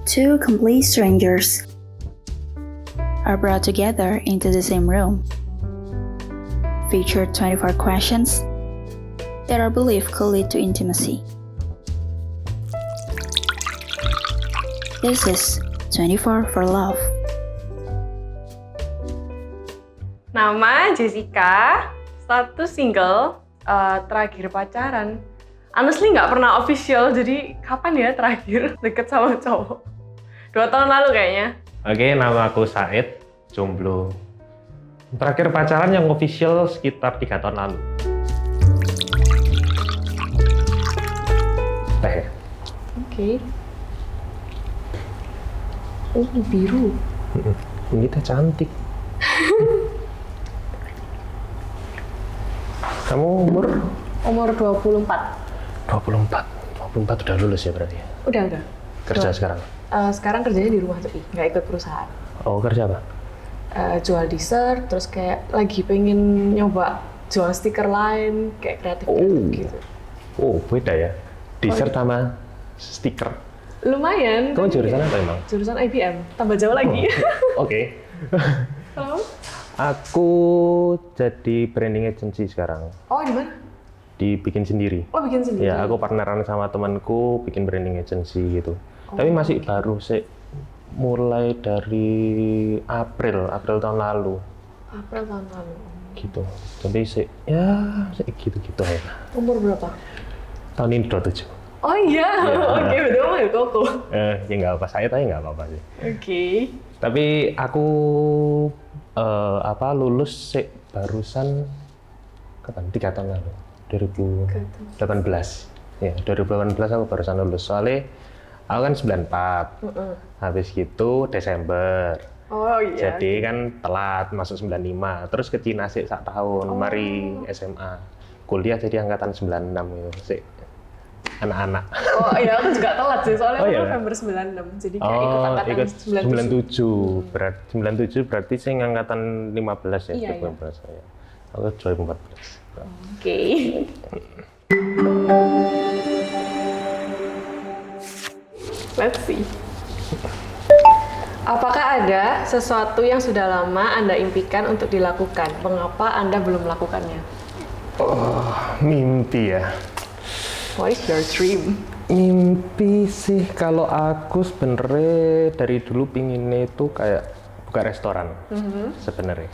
Two complete strangers are brought together into the same room. Feature 24 questions that are believed could lead to intimacy. This is 24 for Love. Nama Jessica, status single, terakhir pacaran. Honestly nggak pernah official, jadi kapan ya terakhir deket sama cowok? 2 tahun lalu kayaknya. Oke, nama aku Said, jomblo. Terakhir pacaran yang official sekitar 3 tahun lalu. Teh. Oke. Oh, biru. Ini teh cantik. Kamu umur? Umur 24. 24 udah lulus ya berarti ya? Udah. Kerja sekarang? Sekarang kerjanya di rumah tapi nggak ikut perusahaan. Oh, kerja apa? Jual dessert, terus kayak lagi pengen nyoba jual stiker lain, kayak kreatif gitu. Oh, beda ya? Dessert sama stiker? Lumayan. Kamu jurusan apa emang? Jurusan IBM, tambah jauh lagi. Oke. Halo? Aku jadi branding agency sekarang. Oh, di mana? Dibikin sendiri. Oh, bikin sendiri? Ya, aku partneran sama temanku bikin branding agency gitu. Tapi masih baru sih, mulai dari April tahun lalu. April tahun lalu. Gitu. Jadi sih, gitu-gitu ya. Umur berapa? Tahun ini 27. Oh iya, oke, betul mah koko. Ya nggak apa, saya tanya nggak apa-apa sih. Oke. Tapi aku lulus sih barusan kapan? 3 tahun lalu. 2018. Ya, 2018 aku barusan lulus. Soalnya aku kan 94. Habis gitu Desember. Oh iya. Jadi kan telat masuk 95. Terus ke Cina sih 1 tahun, mari SMA. Kuliah jadi angkatan 96 gitu sih. Anak-anak. Oh iya, aku juga telat sih, soalnya aku iya? November 96. Jadi kayak ikut angkatan 97 berarti sih angkatan 15 ya, iya. 15 saya. Aku 2014. Oke. Let's see. Apakah ada sesuatu yang sudah lama Anda impikan untuk dilakukan? Mengapa Anda belum melakukannya? Oh, mimpi ya. What is your dream? Mimpi sih kalau aku sebenarnya dari dulu pinginnya itu kayak buka restoran sebenarnya.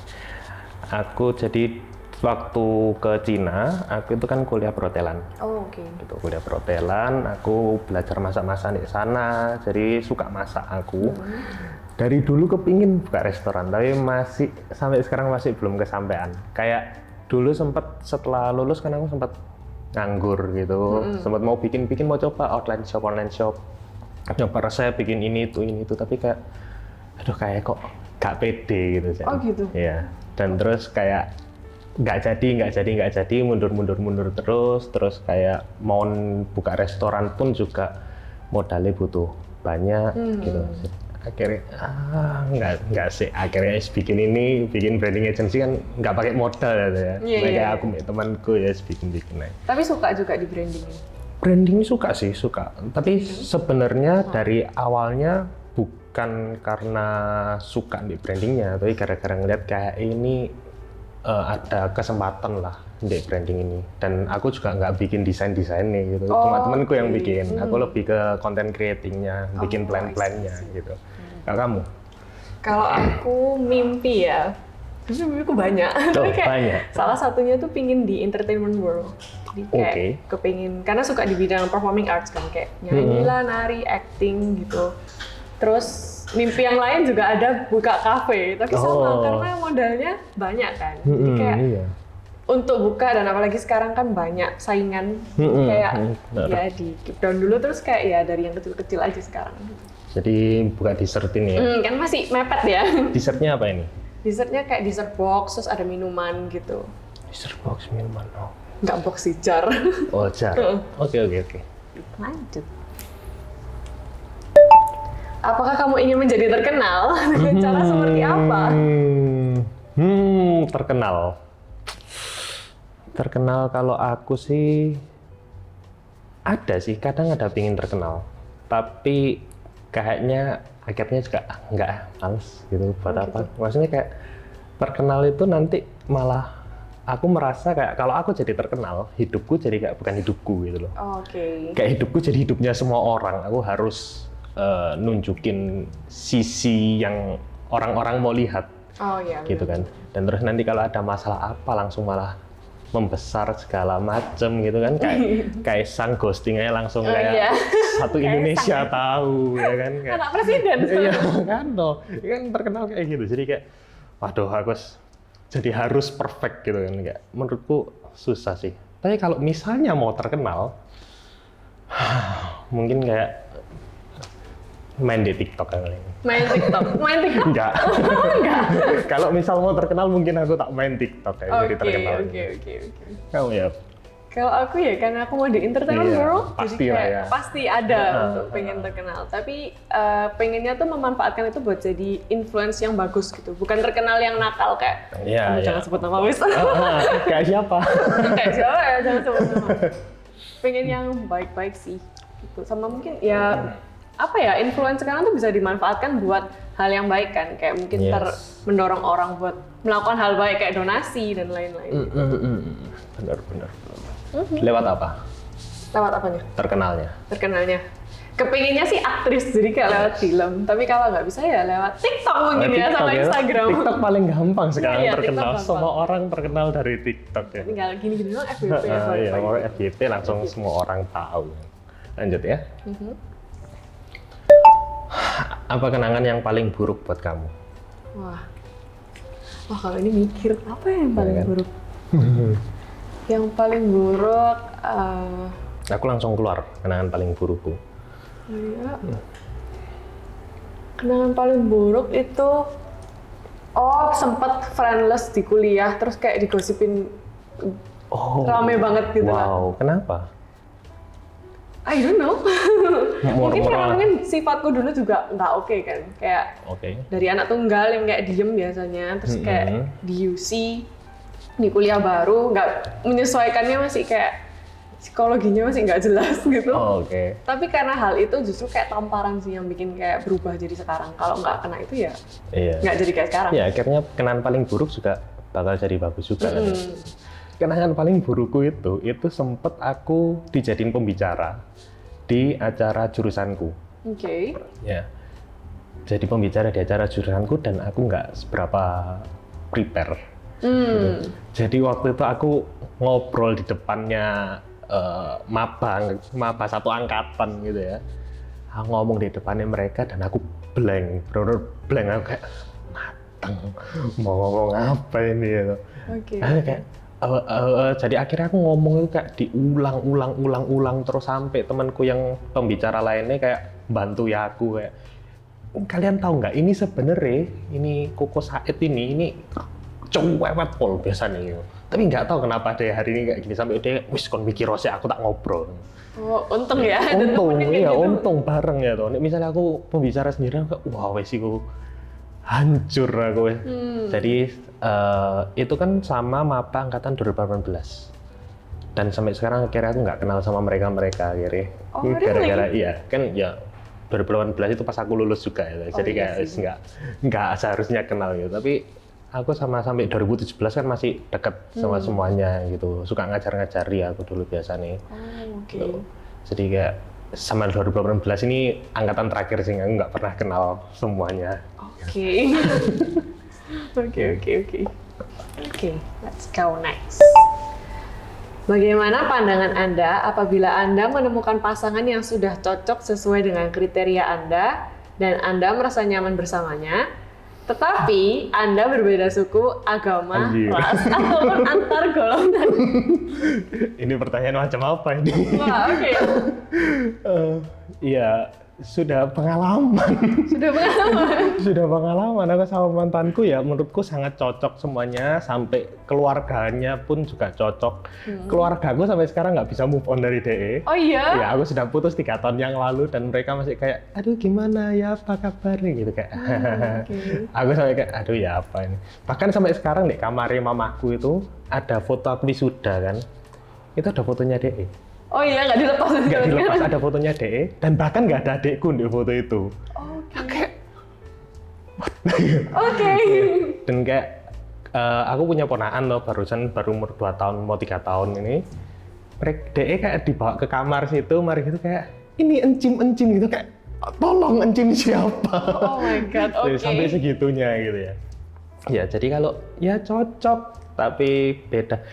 Aku jadi waktu ke Cina, aku itu kan kuliah perhotelan. Oh, oke. Gitu, kuliah perhotelan, aku belajar masak-masak di sana, jadi suka masak aku. Dari dulu kepingin buka restoran, tapi masih sampai sekarang masih belum kesampaian. Kayak dulu sempat setelah lulus kan aku sempat nganggur gitu, sempat mau bikin mau coba online shop, nyoba resep bikin ini itu, tapi kayak aduh kayak kok gak pede gitu. Oh gitu? Iya, dan terus kayak nggak jadi, mundur terus kayak mau buka restoran pun juga modalnya butuh banyak gitu. Akhirnya nggak sih, akhirnya bikin branding agency kan nggak pakai modal ya. Kayak aku temanku ya bikin aja. Tapi suka juga di brandingin? Branding suka. Tapi sebenarnya dari awalnya bukan karena suka di brandingnya, tapi gara-gara ngeliat kayak ini ada kesempatan lah di branding ini. Dan aku juga nggak bikin desainnya gitu. Cuma temanku yang bikin. Aku lebih ke content creatingnya, bikin plan-plannya gitu. Kalau kamu? Kalau aku mimpi ya, mimpiku banyak. Banyak. Salah satunya tuh pingin di entertainment world. Jadi kayak kepingin, karena suka di bidang performing arts kan, kayak nyanyi lah, nari, acting gitu. Terus mimpi yang lain juga ada buka kafe, tapi sama karena modalnya banyak kan. Jadi kayak untuk buka, dan apalagi sekarang kan banyak saingan, kayak ya di keep down dulu, terus kayak ya dari yang kecil-kecil aja sekarang. Jadi buka dessert ini ya? Kan masih mepet ya. Dessertnya apa ini? Dessertnya kayak dessert box, terus ada minuman gitu. Dessert box minuman, Nggak box sih, jar. Oh, jar. Oke. Lanjut. Apakah kamu ingin menjadi terkenal? Dengan cara seperti apa? Terkenal kalau aku sih ada sih, kadang ada pingin terkenal. Tapi kayaknya akhirnya juga nggak males gitu buat Oh, apa. gitu. Maksudnya kayak terkenal itu nanti malah aku merasa kayak kalau aku jadi terkenal, hidupku jadi kayak bukan hidupku gitu loh. Oke. Kayak hidupku jadi hidupnya semua orang. Aku harus nunjukin sisi yang orang-orang mau lihat Oh iya. gitu kan. Dan terus nanti kalau ada masalah apa langsung malah membesar segala macem gitu kan, kayak sang ghostingnya langsung Oh, kayak iya. satu Kayak Indonesia sang- tahu ya kan, kayak Anak presiden. iya kan toh, kan terkenal kayak gitu, jadi kayak waduh aku jadi harus perfect gitu kan, kayak menurutku susah sih. Tapi kalau misalnya mau terkenal mungkin kayak main di TikTok kali ini. Main TikTok. Enggak. Kalau misal mau terkenal mungkin aku tak main TikTok kayak jadi terkenal. Oke. Kamu ya? Kalau aku ya karena aku mau di entertainment Iya, world, pasti jadi lah kayak ya. pasti ada untuk pengen terkenal. Tapi pengennya tuh memanfaatkan itu buat jadi influence yang bagus gitu, bukan terkenal yang nakal kayak. Iya, Kamu iya. jangan sebut nama wis. Kayak siapa? Kayak siapa ya, jangan sebut nama. Pengen yang baik-baik sih, gitu. Sama mungkin ya apa ya, influence sekarang tuh bisa dimanfaatkan buat hal yang baik kan, kayak mungkin Yes. mendorong orang buat melakukan hal baik kayak donasi dan lain-lain. Benar. Lewat apa? Lewat apanya? Terkenalnya. Kepinginnya sih aktris, jadi kayak lewat film. Tapi kalau nggak bisa ya lewat TikTok mungkin ya, TikTok sama Instagram. TikTok paling gampang sekarang Iya, terkenal. TikTok gampang. Semua orang terkenal dari TikTok ya. Tinggal gini-gini doang FYP ya. Iya, mau FYP langsung semua orang tahu. Lanjut ya. Apa kenangan yang paling buruk buat kamu? Wah, kalau ini mikir apa yang paling Iya kan? buruk? Yang paling buruk, Aku langsung keluar kenangan paling burukku. ya, kenangan paling buruk itu, sempet friendless di kuliah, terus kayak digosipin Oh. rame banget gitu lah. Wow, kenapa? I don't know. Mungkin karena Moral. mungkin sifatku dulu juga nggak oke kan, kayak Oke. dari anak tunggal yang kayak diem biasanya, terus kayak di UC, di kuliah baru, nggak menyesuaikannya, masih kayak psikologinya masih nggak jelas gitu. Oh, oke. Tapi karena hal itu justru kayak tamparan sih yang bikin kayak berubah jadi sekarang. Kalau nggak kena itu ya Iya. nggak jadi kayak sekarang. Ya, akhirnya kenangan paling buruk juga bakal jadi bagus juga kan. Kenangan paling burukku itu sempet aku dijadiin pembicara di acara jurusanku. Oke. Ya. Jadi pembicara di acara jurusanku dan aku nggak seberapa prepare. Jadi waktu itu aku ngobrol di depannya maba satu angkatan gitu ya. Aku ngomong di depannya mereka dan aku blank, bener-bener blank. Aku kayak mateng, mau ngomong apa ini gitu. Oke. Kayak jadi akhirnya aku ngomong itu kayak diulang terus sampai temanku yang pembicara lainnya kayak bantu ya aku kayak, kalian tahu nggak ini sebenarnya ini Koko Said ini cewek pol biasanya gitu. Tapi nggak tahu kenapa deh hari ini kayak gini sampai dia wis kon mikir rose aku tak ngobrol. Oh, untung ya. ada Untung, temen yang kayak iya gitu. untung bareng ya tuh. Misalnya aku pembicara sendiri, aku wah wes iku hancur aku. Jadi itu kan sama maba angkatan 2018. Dan sampai sekarang akhirnya aku nggak kenal sama mereka akhirnya. Oh, really? Gara-gara iya kan ya 2018 itu pas aku lulus juga ya. Jadi iya kayak sih. wis nggak seharusnya kenal gitu. Tapi aku sampai 2017 kan masih deket sama semuanya gitu. Suka ngajari aku dulu biasanya. Oh, oke. Jadi kayak sama 2018 ini angkatan terakhir sih aku nggak pernah kenal semuanya. Oke. Oke, let's go next. Bagaimana pandangan Anda apabila Anda menemukan pasangan yang sudah cocok sesuai dengan kriteria Anda dan Anda merasa nyaman bersamanya, tetapi Anda berbeda suku, agama, Anjir. ras, ataupun antar golongan? Ini pertanyaan macam apa ini? Wah, oke. Iya, sudah pengalaman. Sudah pengalaman aku sama mantanku ya menurutku sangat cocok semuanya, sampai keluarganya pun juga cocok. Keluargaku sampai sekarang nggak bisa move on dari DE. Oh iya? Ya aku sudah putus 3 tahun yang lalu dan mereka masih kayak aduh gimana ya apa kabar gitu kayak. Aku sampai kayak aduh ya apa ini. Bahkan sampai sekarang di kamarnya mamaku itu ada foto aku wisuda kan. Itu ada fotonya DE. Oh iya, nggak dilepas. Nggak dilepas, ada fotonya DE, dan bahkan nggak ada adekku di foto itu. Oke. Oke. Dan kayak aku punya ponakan loh, baru umur 2 tahun mau 3 tahun ini. DE kayak dibawa ke kamar situ, mari gitu kayak ini encim gitu kayak tolong encim siapa? Oh my god, oke. Sampai segitunya gitu ya. Ya jadi kalau ya cocok tapi beda.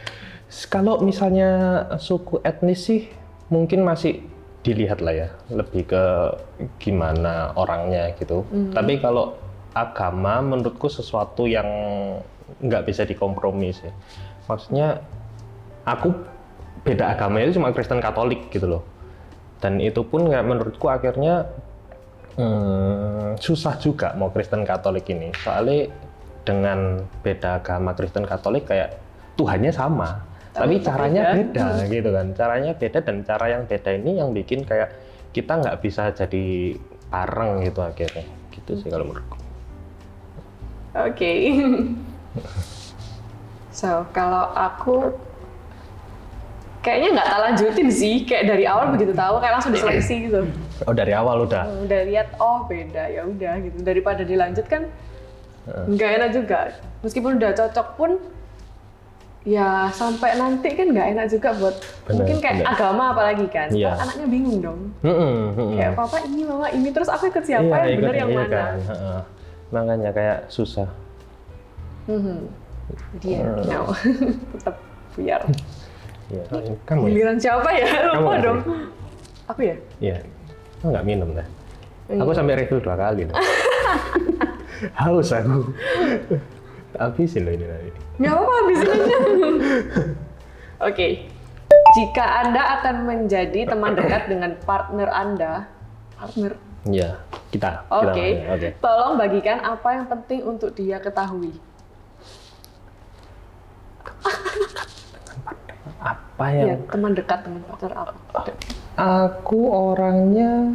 Kalau misalnya suku etnis sih mungkin masih dilihat lah ya, lebih ke gimana orangnya gitu. Tapi kalau agama menurutku sesuatu yang nggak bisa dikompromi sih. Maksudnya aku beda agama itu cuma Kristen Katolik gitu loh. Dan itu pun nggak, menurutku akhirnya susah juga mau Kristen Katolik ini. Soalnya dengan beda agama Kristen Katolik kayak Tuhannya sama, tapi caranya beda gitu kan. Caranya beda, dan cara yang beda ini yang bikin kayak kita nggak bisa jadi bareng gitu akhirnya. Gitu sih kalau menurutku. Oke. So, kalau aku kayaknya nggak tak lanjutin sih, kayak dari awal begitu tahu kayak langsung diseleksi gitu. Oh dari awal udah? Udah lihat, oh beda, ya udah gitu. Daripada dilanjutkan, nggak enak juga. Meskipun udah cocok pun, ya sampai nanti kan nggak enak juga buat mungkin kayak agama apalagi kan. Iya. Anaknya bingung dong. Kayak papa ini, mama ini, terus aku ikut siapa, yang bener yang mana? Kan. Makanya kayak susah. Jadi ya, no. Tetap buyar. Ya, kamu ya? Giliran siapa ya? Lupa Kamu dong. Aku ya? Iya. Kamu nggak minum dah. Aku sampai refill 2 kali. Haus aku. Habisin loh ini nanti. Nggak apa-apa, habisin aja. Oke. Jika Anda akan menjadi teman dekat dengan partner Anda, Iya, kita. Oke. Tolong bagikan apa yang penting untuk dia ketahui. Apa yang? Ya, teman dekat dengan partner apa? Aku orangnya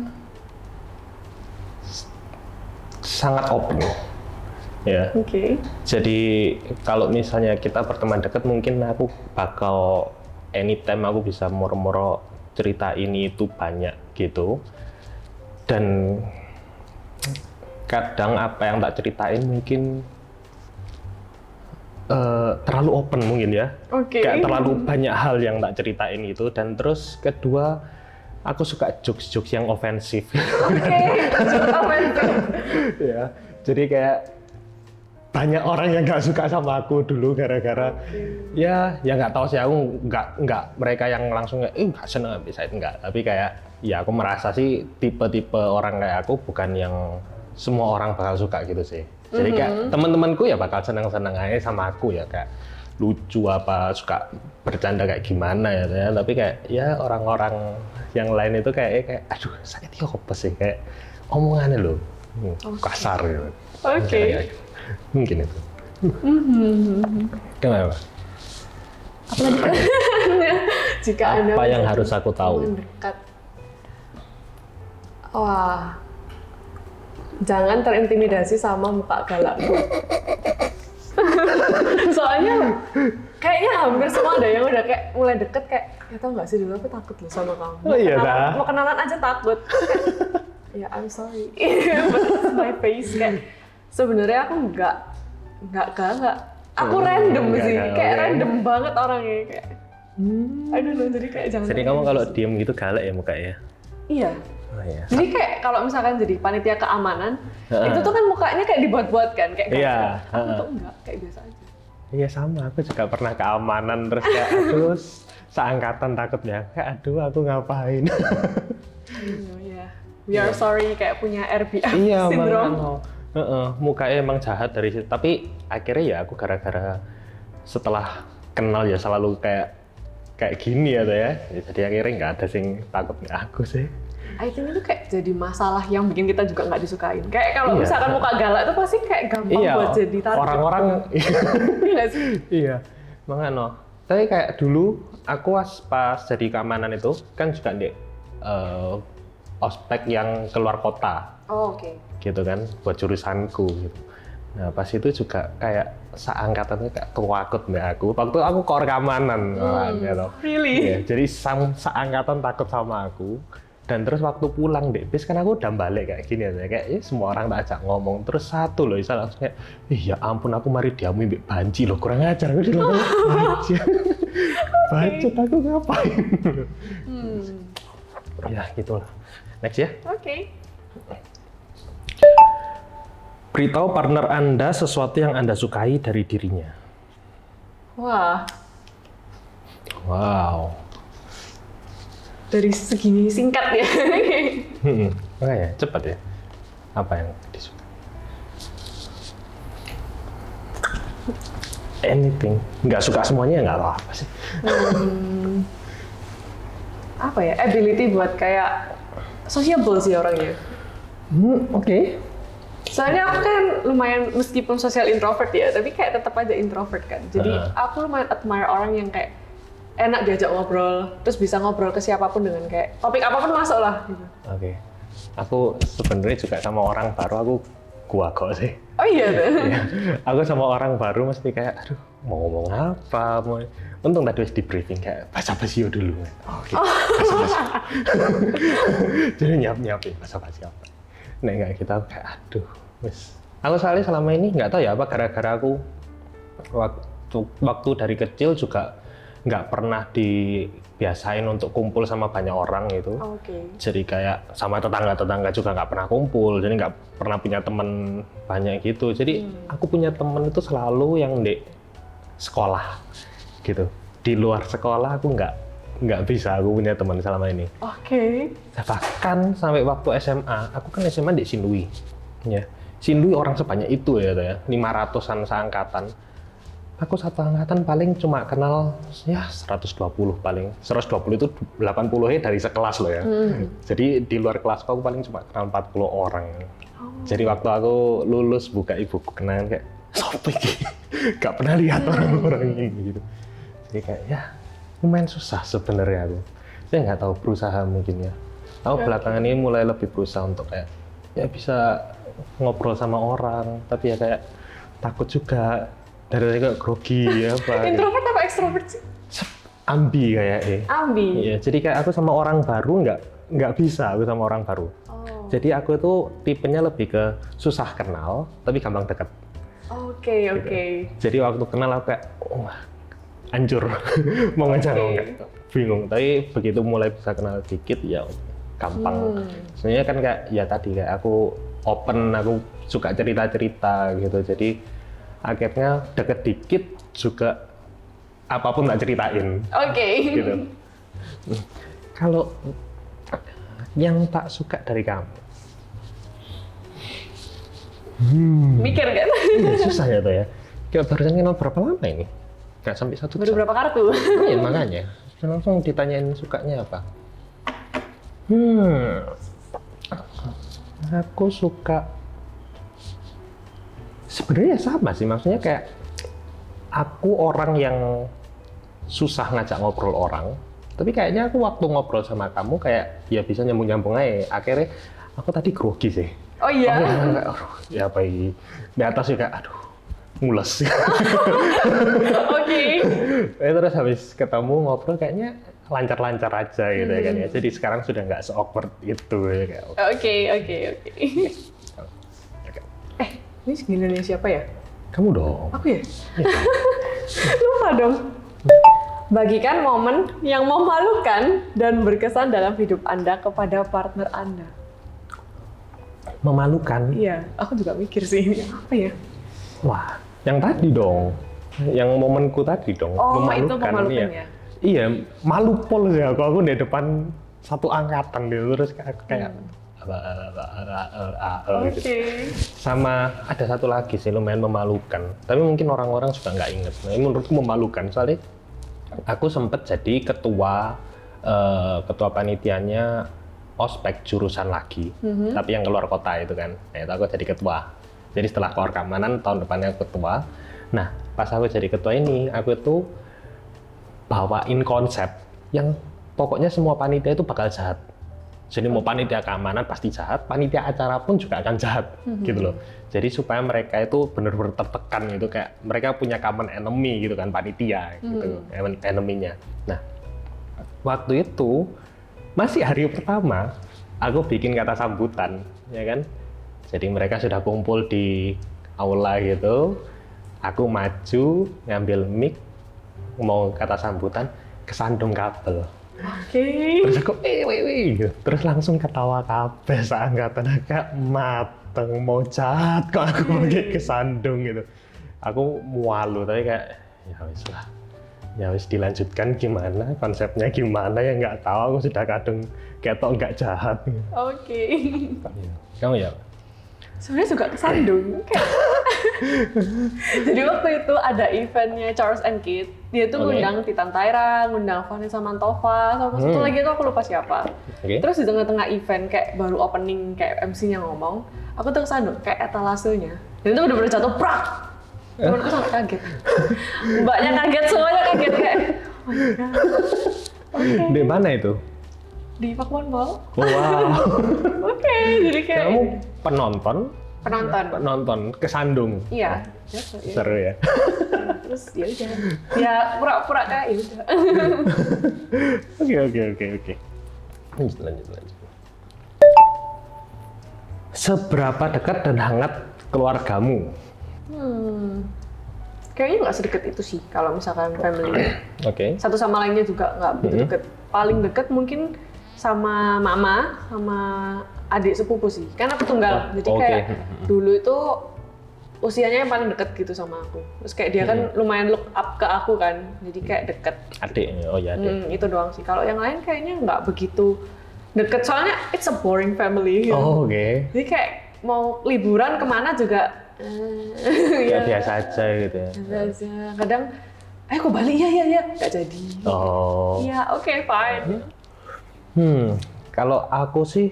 sangat open. Ya. Oke. Jadi kalau misalnya kita berteman dekat, mungkin aku bakal anytime aku bisa moro-moro cerita ini itu banyak gitu. Dan kadang apa yang tak ceritain mungkin terlalu open mungkin ya. Kayak terlalu banyak hal yang tak ceritain gitu. Dan terus kedua, aku suka jokes-jokes yang ofensif. Jokes ofensif. Ya, jadi kayak banyak orang yang nggak suka sama aku dulu gara-gara ya nggak tahu sih, aku nggak mereka yang langsung nggak seneng bisa nggak, tapi kayak ya aku merasa sih tipe-tipe orang kayak aku bukan yang semua orang bakal suka gitu sih. Jadi kayak teman-temanku ya bakal seneng-seneng aja sama aku ya, kayak lucu apa, suka bercanda kayak gimana ya, tapi kayak ya orang-orang yang lain itu kayak aduh sakit ya apa sih, kayak omongannya loh kasar gitu. Oke. Mungkin itu. Kenapa? Apalagi jika Anda apa yang harus aku tahu? Dekat. Wah, jangan terintimidasi sama muka galakku. Soalnya kayaknya hampir semua ada yang udah kayak mulai deket kayak, ya tau nggak sih dulu aku takut loh sama kamu. Oh iya dah. Mau kenalan aja takut. Ya I'm sorry, but my face kayak sebenarnya aku nggak galak. Aku random sih, kayak random banget orangnya kayak. I don't know, jadi kayak jangan. Jadi kamu kalau diem gitu galak ya mukanya? Iya. Oh, iya. Jadi kayak kalau misalkan jadi panitia keamanan, itu tuh kan mukanya kayak dibuat-buat kan, kayak iya. Aku tuh enggak, kayak biasa aja. Iya sama, aku juga pernah keamanan terus kayak aduh seangkatan takutnya, kayak aduh aku ngapain. Iya. We are sorry, kayak punya RBF Iya, syndrome. Mukanya emang jahat dari situ. Tapi akhirnya ya aku gara-gara setelah kenal ya selalu kayak gini ya. Jadi akhirnya nggak ada sing takut aku sih. I think itu kayak jadi masalah yang bikin kita juga nggak disukain. Kayak kalau misalkan muka galak itu pasti kayak gampang buat jadi target. Orang-orang iya nggak sih? Iya, makanya. Tapi kayak dulu aku pas jadi keamanan itu kan juga di ospek yang keluar kota. Oh, oke. Gitu kan, buat jurusanku gitu. Nah pas itu juga kayak seangkatan itu kayak takut mbak aku. Waktu aku kor keamanan, gitu. Really? Ya, jadi seangkatan takut sama aku. Dan terus waktu pulang deh, bis kan aku udah balik kayak gini aja, kayak semua orang tak ajak ngomong. Terus satu loh, Isa langsung kayak, ya ampun aku mari diamui mbak banci loh, kurang ajar. Aku bilang, bacot aku ngapain? Ya gitulah. Next ya. Oke. Beritahu partner Anda sesuatu yang Anda sukai dari dirinya. Wah, Wow. dari segini singkat ya. Makanya cepat ya. Apa yang disuka? Anything. Nggak suka semuanya nggak apa-apa sih. Apa ya? Ability buat kayak sociable sih orangnya. Oke. Soalnya aku kan lumayan, meskipun sosial introvert ya, tapi kayak tetap aja introvert kan. Jadi aku lumayan admire orang yang kayak enak diajak ngobrol, terus bisa ngobrol ke siapapun dengan kayak topik apapun masuk lah. Gitu. Oke. Aku sebenarnya juga sama orang baru aku kok sih. Oh iya tuh. Iya. Aku sama orang baru mesti kayak, aduh mau ngomong apa, untung tadi di briefing kayak basa-basi dulu. Oke. Basa-basi. Jadi nyiapin basa-basi apa. Nah nggak kita kayak aduh, wes. Aku soalnya selama ini nggak tahu ya apa gara-gara aku waktu dari kecil juga nggak pernah dibiasain untuk kumpul sama banyak orang gitu. Oke. Jadi kayak sama tetangga-tetangga juga nggak pernah kumpul, jadi nggak pernah punya teman banyak gitu. Jadi aku punya teman itu selalu yang di sekolah gitu. Di luar sekolah aku nggak bisa aku punya teman selama ini. Oke. Bahkan sampai waktu SMA, aku kan SMA di Sindui. Ya. Sindui orang sebanyak itu ya, 500-an seangkatan. Aku satu angkatan paling cuma kenal ya 120 paling. 120 itu 80-nya dari sekelas loh ya. Jadi di luar kelas aku paling cuma kenal 40 orang. Jadi waktu aku lulus buka ibuku kenangan kayak sopo iki. Gak pernah lihat orang-orang ini gitu. Jadi kayak ya lumayan susah sebenarnya aku. Saya nggak tahu berusaha mungkin ya. Aku belakangan ini mulai lebih berusaha untuk kayak ya bisa ngobrol sama orang, tapi ya kayak takut juga. Dari kayak grogi ya apa. Introvert apa extrovert sih? Ambi kayaknya. Ambi. Iya, jadi kayak aku sama orang baru nggak bisa aku sama orang baru. Jadi aku itu tipenya lebih ke susah kenal, tapi gampang deket. Oke. Jadi waktu kenal aku kayak, wah, hancur. Mau ngajak nggak? Bingung. Tapi begitu mulai bisa kenal dikit ya gampang. Sebenarnya kan kayak ya tadi kayak aku open, aku suka cerita-cerita gitu. Jadi akhirnya deket dikit juga apapun tak ceritain. Oke. Gitu. Kalau yang tak suka dari kamu? Mikir kan? Susah ya tuh ya. Kayak barusan kenal berapa lama ini? Nggak sampai 1 jam. Baru berapa kartu? Iya makanya. Langsung ditanyain sukanya apa? Aku suka. Sebenarnya sama sih, maksudnya kayak aku orang yang susah ngajak ngobrol orang, tapi kayaknya aku waktu ngobrol sama kamu kayak ya bisa nyambung-nyambung aja. Akhirnya aku tadi grogi sih. Oh iya? Ya apa ini? Di atas juga, aduh, mules. Oke. Terus habis ketemu ngobrol kayaknya lancar-lancar aja gitu ya kan ya. Jadi sekarang sudah nggak se-awkward itu ya kayak. Oke. Ini gilirannya siapa ya? Kamu dong. Aku ya? Lupa dong. Bagikan momen yang memalukan dan berkesan dalam hidup Anda kepada partner Anda. Memalukan? Iya, aku juga mikir sih ini apa ya? Wah, yang tadi dong. Yang momenku tadi dong. Oh, memalukan, itu memalukan ya? Iya, malu pol sih aku di depan satu angkatan gitu. Terus kayak gitu. Sama ada satu lagi sih lumayan memalukan, tapi mungkin orang-orang suka nggak inget. Nah, menurutku memalukan soalnya aku sempat jadi ketua panitianya ospek jurusan lagi, tapi yang keluar kota itu kan. Nah, itu aku jadi ketua. Jadi setelah keluar keamanan tahun depannya aku ketua. Nah pas aku jadi ketua ini aku tuh bawain konsep yang pokoknya semua panitia itu bakal jahat. Jadi mau panitia keamanan pasti jahat, panitia acara pun juga akan jahat, gitu loh. Jadi supaya mereka itu benar-benar tertekan gitu, kayak mereka punya common enemy gitu kan, panitia gitu, enemy-nya. Nah, waktu itu masih hari pertama, aku bikin kata sambutan, ya kan. Jadi mereka sudah kumpul di aula gitu, aku maju ngambil mic, mau kata sambutan, kesandung kabel. Terus aku gitu. Terus langsung ketawa kabeh seangkatan, agak mateng mau jahat kok aku pakai kesandung gitu. Aku mualu tapi kayak ya wis lah. Ya wis dilanjutkan gimana, konsepnya gimana ya nggak tahu, aku sudah kadung ketok nggak jahat. Kamu ya? Sebenarnya suka kesandung. Jadi waktu itu ada eventnya Charles and Keith, dia tuh ngundang Titan Tyra, ngundang Vanessa Mantova, sama satu lagi tuh aku lupa siapa. Terus di tengah-tengah event kayak baru opening kayak MC-nya ngomong, aku tuh kesandung kayak etalasenya. Dan itu bener-bener jatuh prak. Temenku sampai kaget. Mbaknya kaget, semuanya kaget kayak oh my god. Di mana itu? Di Pakuan Mall. Wow. Jadi kayak kamu penonton kesandung. Iya. Seru ya. Terus ya udah. Ya pura-pura kayak ya udah. Oke. Lanjut. Seberapa dekat dan hangat keluargamu? Kayaknya nggak sedekat itu sih kalau misalkan family. Satu sama lainnya juga nggak begitu deket. Paling deket mungkin sama mama, sama adik sepupu sih. Kan aku tunggal, jadi kayak dulu itu usianya yang paling deket gitu sama aku. Terus kayak dia kan lumayan look up ke aku kan, jadi kayak deket. Adiknya, oh ya adik. Itu doang sih. Kalau yang lain kayaknya nggak begitu deket, soalnya it's a boring family. Oh, Jadi kayak mau liburan kemana juga ya biasa aja gitu ya. Biasa aja. Kadang, kok Bali? Iya, nggak jadi. Oh. Iya, oke, fine. Kalau aku sih,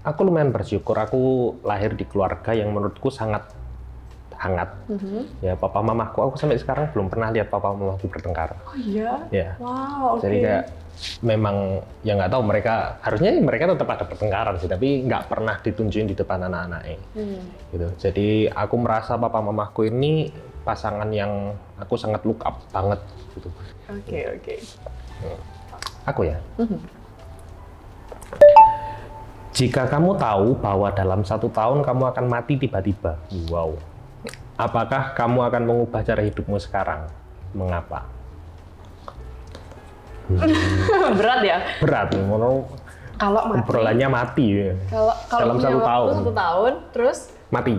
aku lumayan bersyukur. Aku lahir di keluarga yang menurutku sangat hangat. Ya, papa mamaku, aku sampai sekarang belum pernah lihat papa mamaku bertengkar. Oh iya? Ya. Wow, oke. Jadi kayak memang, ya nggak tahu mereka, harusnya mereka tetap ada pertengkaran sih, tapi nggak pernah ditunjukin di depan anak-anaknya. Gitu. Jadi aku merasa papa mamaku ini pasangan yang aku sangat look up banget. Gitu. Oke. Aku ya? Jika kamu tahu bahwa dalam 1 tahun kamu akan mati tiba-tiba, wow. Apakah kamu akan mengubah cara hidupmu sekarang? Mengapa? Berat ya? Berat, kalau mati. obrolannya mati ya. Kalau dalam 1 tahun. 1 tahun, terus? Mati.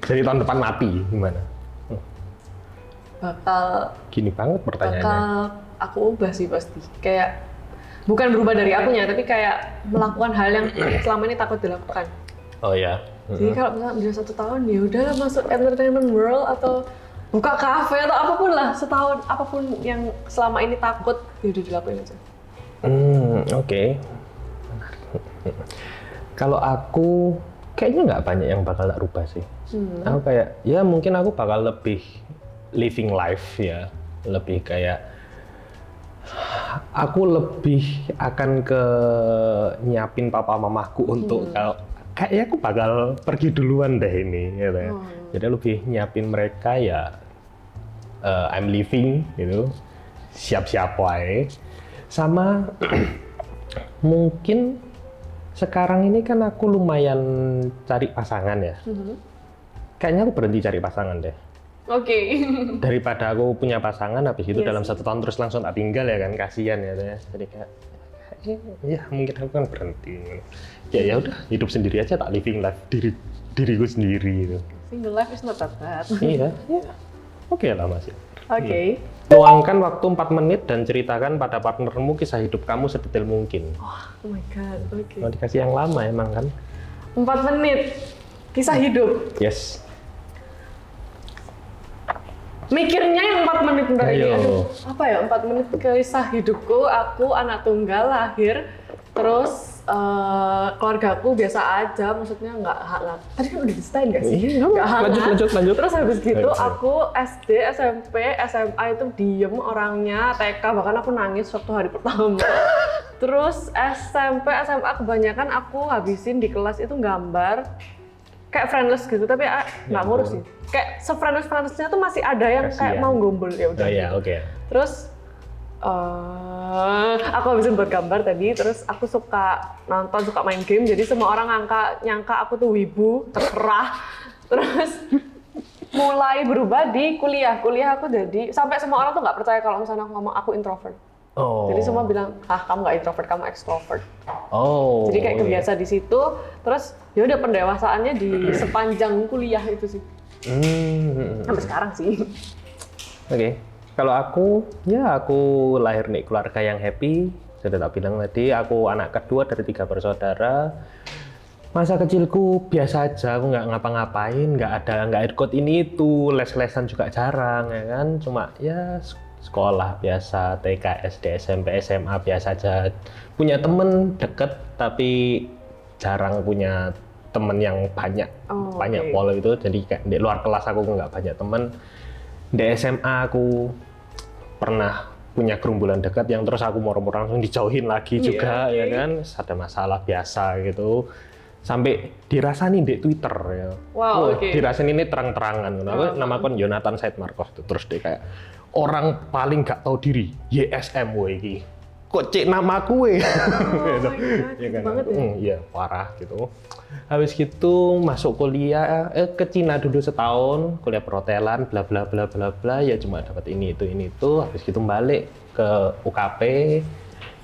Jadi tahun depan mati, gimana? Bakal. Gini banget pertanyaannya. Bakal aku ubah sih pasti. Kayak bukan berubah dari akunya, tapi kayak melakukan hal yang selama ini takut dilakukan. Oh ya. Jadi kalau misalnya udah 1 tahun, ya udah masuk entertainment world atau buka kafe atau apapun lah, setahun apapun yang selama ini takut, ya udah dilakuin aja. Oke. Kalau aku kayaknya nggak banyak yang bakal tak rubah sih. Aku kayak ya mungkin aku bakal lebih living life ya, lebih kayak aku lebih akan ke nyiapin papa mamaku untuk kalau kayaknya aku bakal pergi duluan deh ini gitu ya. Jadi lebih nyiapin mereka ya I'm leaving gitu, siap-siap wae. Sama mungkin sekarang ini kan aku lumayan cari pasangan ya. Kayaknya aku berhenti cari pasangan deh. Oke. Daripada aku punya pasangan habis itu dalam 1 tahun terus langsung tak tinggal ya kan, kasihan ya. Jadi kayak ya mungkin aku kan berhenti. Ya udah hidup sendiri aja, tak living life diriku sendiri gitu. Single life is not that bad. Iya. Oke lah masih. Oke. Luangkan waktu 4 menit dan ceritakan pada partnermu kisah hidup kamu sedetail mungkin. Oh my god. Oke. Mau dikasih yang lama emang kan? 4 menit kisah hidup. Yes. Mikirnya yang 4 menit bentar ini. Ayo. Apa ya 4 menit kisah hidupku, aku anak tunggal lahir, terus keluargaku biasa aja, maksudnya nggak hangat. Tadi kan udah diceritain nggak sih? Iya, nggak hangat. Lanjut. Terus habis gitu Ayo. aku SD, SMP, SMA itu diem orangnya, TK bahkan aku nangis waktu hari pertama. Terus SMP, SMA kebanyakan aku habisin di kelas itu gambar kayak friendless gitu, tapi nggak ngurus sih. Kayak se-friendless-friendlessnya tuh masih ada yang kayak mau gombol ya udah. Iya, oke. Terus aku habisin buat gambar tadi, terus aku suka nonton, suka main game, jadi semua orang nyangka aku tuh wibu, terserah. Terus mulai berubah di kuliah aku jadi, sampai semua orang tuh nggak percaya kalau misalnya aku ngomong aku introvert. Jadi semua bilang, kamu nggak introvert, kamu extrovert. Jadi kayak kebiasa di situ, terus ya udah pendewasaannya di sepanjang kuliah itu sih. Sampai sekarang sih. Oke. Kalau aku lahir di keluarga yang happy. Sudah tak bilang tadi, aku anak kedua dari 3 bersaudara. Masa kecilku biasa aja, aku nggak ngapa-ngapain, nggak ikut ini itu, les-lesan juga jarang, ya kan. Cuma ya sekolah biasa, TK, SD, SMP, SMA biasa aja. Punya temen deket, tapi jarang punya temen yang banyak pol itu. Jadi kayak di luar kelas aku nggak banyak temen. Di SMA aku pernah punya gerombolan dekat yang terus aku moro-moro langsung dijauhin lagi juga, ya kan. Ada masalah biasa gitu. Sampai dirasani di Twitter ya. Dirasani ini terang-terangan. Nama akun Jonathan Said Marcos itu. Terus dia kayak orang paling gak tahu diri, YSM iki. Kok cek nama aku gitu. Ya kan? Banget ya? Iya, parah gitu. Habis gitu masuk kuliah ke Cina dulu setahun, kuliah perhotelan, bla bla bla bla bla, ya cuma dapat ini itu. Habis gitu balik ke UKP.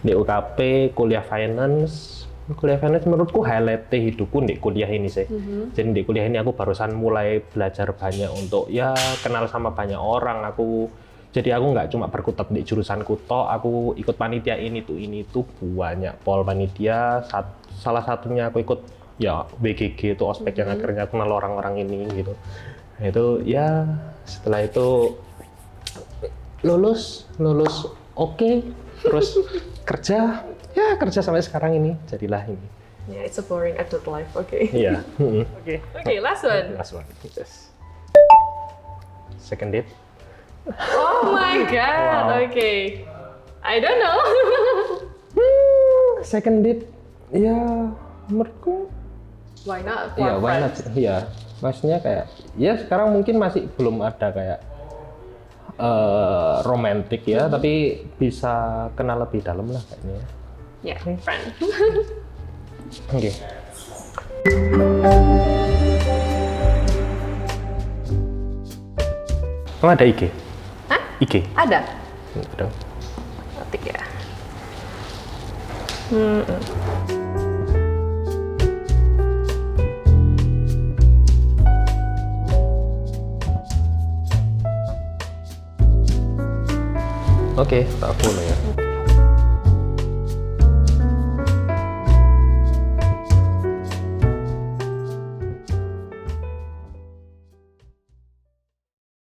Di UKP kuliah finance. Kuliah finance menurutku highlight hidupku di kuliah ini sih. Jadi di kuliah ini aku barusan mulai belajar banyak untuk ya kenal sama banyak orang. Jadi aku nggak cuma berkutat di jurusanku toh, aku ikut panitia ini tuh banyak pol panitia. Salah satunya aku ikut ya BGG itu ospek yang akhirnya aku kenal orang-orang ini gitu. Nah, itu ya setelah itu lulus oke. Terus kerja sampai sekarang ini jadilah ini. Yeah, it's a boring adult life. Okay. Iya. Okay, last one. Yes. Second date. Oh my god. Wow. Okay. I don't know. Second date ya menurutku Why not? iya, why not? Iya. Maksudnya kayak ya sekarang mungkin masih belum ada kayak romantik ya, tapi bisa kenal lebih dalam lah kayaknya. Yeah, friend. Oke. Kamu ada IG? Hah? IG? Ada. Ada. Ketik ya. Oke, tak follow ya.